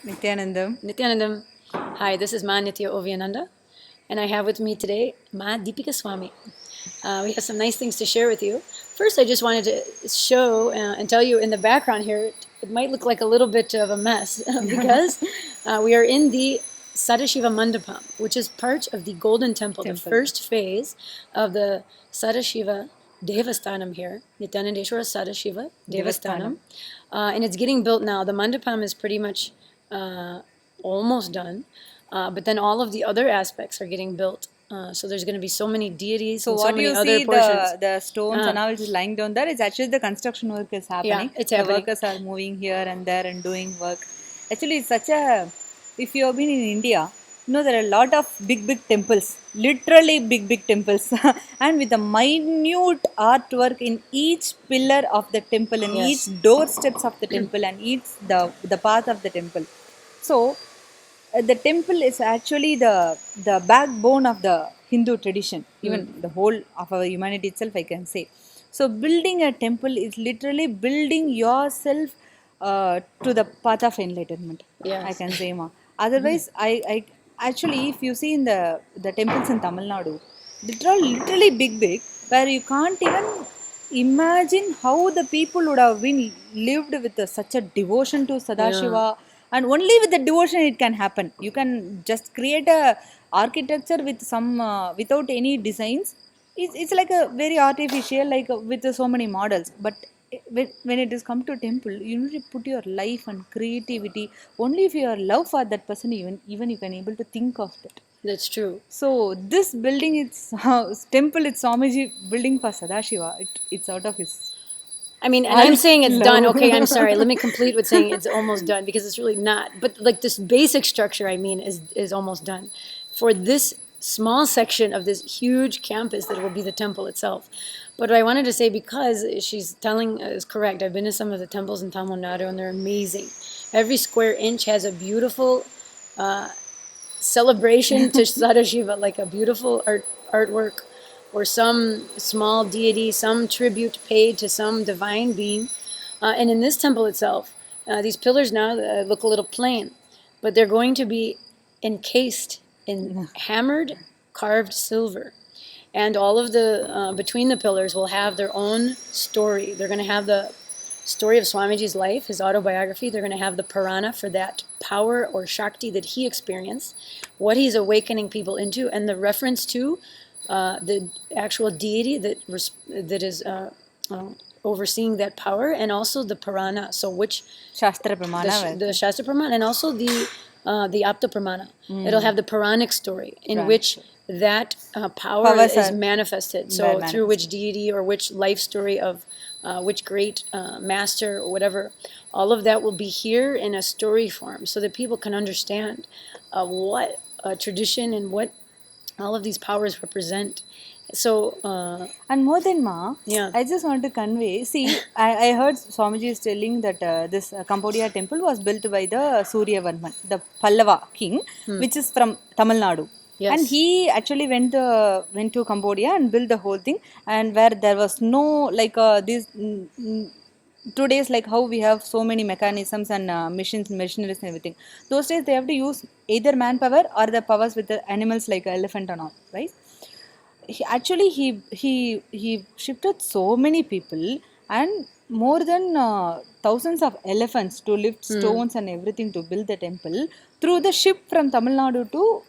Nithyanandam. Nithyanandam. Hi, this is Ma Nithya Oviananda, and I have with me today Ma Deepika Swami. We have some nice things to share with you. First, I just wanted to show and tell you in the background here, it might look like a little bit of a mess because we are in the Sadashiva Mandapam, which is part of the Golden Temple, the first phase of the Sadashiva Devasthanam here, Nithyanandeshwarar Sadashiva Devasthanam. And it's getting built now. The Mandapam is pretty much almost done, but then all of the other aspects are getting built. So there's going to be so many deities So and so what many you other see, portions. the stones and all which is lying down there, it's actually the construction work is happening. it's the happening. workers are moving here and there and doing work. Actually, it's such a, if you have been in India, you know there are a lot of big temples, literally big temples, and with a minute artwork in each pillar of the temple, and Yes. each doorsteps of the temple, and each the path of the temple. So the temple is actually the backbone of the Hindu tradition, even the whole of our humanity itself, I can say. So building a temple is literally building yourself to the path of enlightenment. Yes. I can say, ma. Otherwise, I actually, if you see in the temples in Tamil Nadu, literally big, where you can't even imagine how the people would have been lived with such a devotion to Sadashiva, and only with the devotion it can happen. You can just create a architecture with some without any designs. It's like a very artificial, like with so many models. But when it is come to temple, you need to put your life and creativity. Only if you are love for that person, even you can able to think of that. That's true. So this building, it's temple, it's Swamiji building for Sadashiva. It's out of his. I mean, and I'm saying it's done. love. Okay, I'm sorry. Let me complete with saying it's almost done because it's really not. But like this basic structure, I mean, is almost done. For this small section of this huge campus that will be the temple itself. But what I wanted to say, because she's telling is correct. I've been to some of the temples in Tamil Nadu, and they're amazing. Every square inch has a beautiful celebration to Sadashiva, like a beautiful artwork or some small deity, some tribute paid to some divine being. And in this temple itself, these pillars now look a little plain, but they're going to be encased in hammered, carved silver. And all of the, between the pillars will have their own story. They're going to have the story of Swamiji's life, his autobiography. They're going to have the Purana for that power or Shakti that he experienced, what he's awakening people into, and the reference to the actual deity that is overseeing that power, and also the Purana. So which Shastra Pramana. the Shastra Pramana, and also the Apta Pramana. It'll have the Puranic story in which that power is manifested. So through which deity or which life story of which great master or whatever, all of that will be here in a story form so that people can understand what tradition and what all of these powers represent. So, and more than yeah. I just want to convey. See, I heard Swamiji is telling that this Cambodia temple was built by the Suryavarman, the Pallava king, which is from Tamil Nadu. Yes. And he actually went to Cambodia and built the whole thing, and where there was no like this. Today's like how we have so many mechanisms and machines, machineries and everything. Those days they have to use either manpower or the powers with the animals like elephant and all, right? He shifted so many people and more than thousands of elephants to lift stones and everything to build the temple through the ship from Tamil Nadu to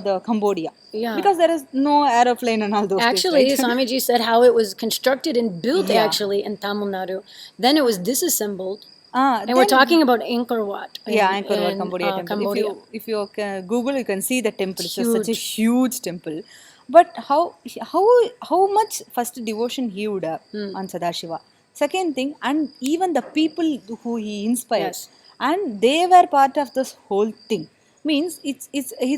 the Cambodia. Yeah. Because there is no aeroplane and all those Actually, things, right? Swamiji said how it was constructed and built actually in Tamil Nadu. Then it was disassembled. And we're talking about Angkor Wat. Angkor Wat, Cambodia temple. Cambodia. If you Google, you can see the temple. It's such a huge temple. But how much first devotion he would have on Sadashiva. Second thing, and even the people who he inspired, and they were part of this whole thing. Means it's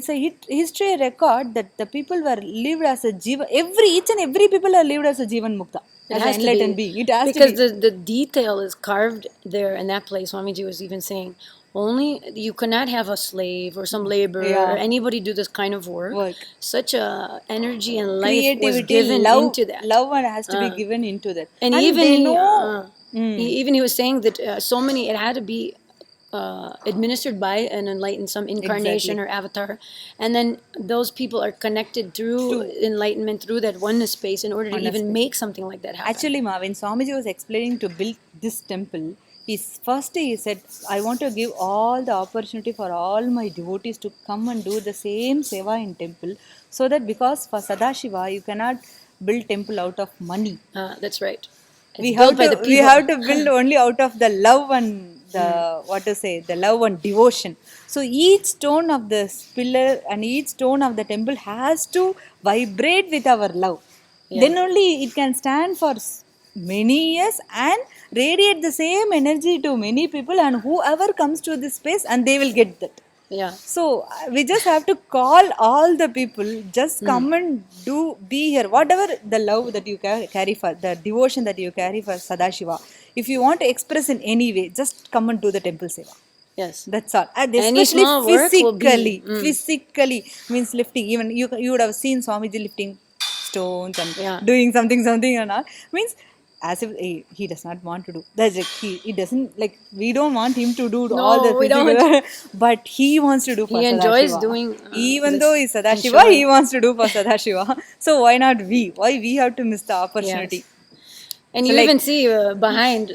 a history record that the people were lived as a jiva. Each and every people are lived as a jivan mukta. It has to be. It has because to be. the detail is carved there in that place. Swamiji was even saying, only you cannot have a slave or some laborer or anybody do this kind of work. Such a energy and life Creativity, was given into that. Love has to be given into that. And even he was saying that so many, it had to be administered by an enlightened, some incarnation Exactly. or avatar, and then those people are connected through True. enlightenment, through that oneness space, in order to even Honestly. make something like that happen. Actually, Ma, when Swamiji was explaining to build this temple, he said, I want to give all the opportunity for all my devotees to come and do the same seva in temple, so that because for Sadashiva you cannot build temple out of money. That's right. we It's have built by to the we people. have to build only out of the love and the what to say the love and devotion. So each stone of this pillar and each stone of the temple has to vibrate with our love. Yeah. Then only it can stand for many years and radiate the same energy to many people, and whoever comes to this space and they will get that. Yeah. So we just have to call all the people, just come and do be here. Whatever the love that you carry for, the devotion that you carry for Sadashiva, if you want to express in any way, just come and do the temple seva. Yes. That's all. And Any especially small work will be. physically means lifting. Even you would have seen Swamiji lifting stones and Yeah. doing something and all. Means as if he does not want to do. That's it. He doesn't like. We don't want him to do all the No, we don't. physical, but he wants to do for He enjoys Sadashiva. doing Even though this he's and Sadashiva, he showing. wants to do for Sadashiva. So why not we? Why we have to miss the opportunity? Yes. And So you even like. see behind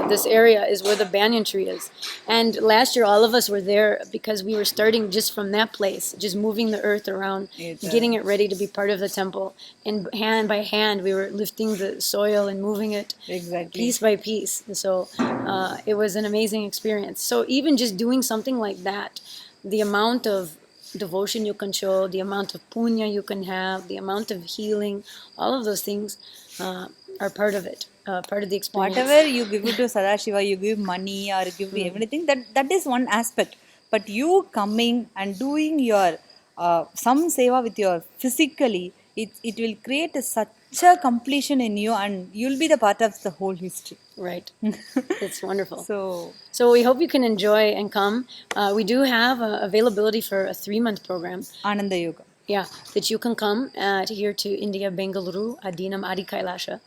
this area is where the banyan tree is. And last year, all of us were there because we were starting just from that place, just moving the earth around, It's, getting it ready to be part of the temple. And hand by hand, we were lifting the soil and moving it Exactly. piece by piece. And so it was an amazing experience. So even just doing something like that, the amount of devotion you can show, the amount of punya you can have, the amount of healing, all of those things are part of it, part of the experience. Whatever you give it to Sadashiva, you give money or give everything, that is one aspect. But you coming and doing your some seva with your physically, it will create such a completion in you, and you'll be the part of the whole history. Right. It's wonderful. So So we hope you can enjoy and come. We do have availability for a 3-month program. Ananda Yoga. Yeah, that you can come here to India, Bengaluru, Adinam Adi Kailasha,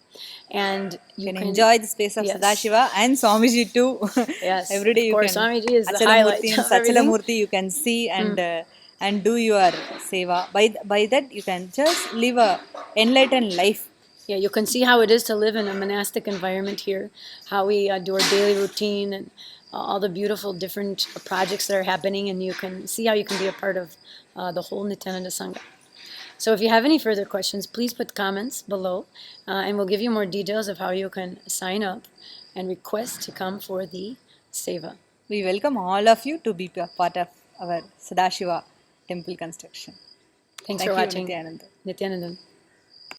and you can can enjoy the space of Yes. Sadashiva and Swamiji too. Yes, Every day of you course, can Swamiji is the highlight Achalamurti and of everything. Sachalamurti you can see and do your seva. By that you can just live a enlightened life. Yeah, you can see how it is to live in a monastic environment here, how we do our daily routine and all the beautiful different projects that are happening, and you can see how you can be a part of the whole Nithyananda Sangha. So if you have any further questions, please put comments below, and we'll give you more details of how you can sign up and request to come for the seva. We welcome all of you to be a part of our Sadashiva temple construction. Thanks Thank for you, watching. Nithyananda. Nithyanandan.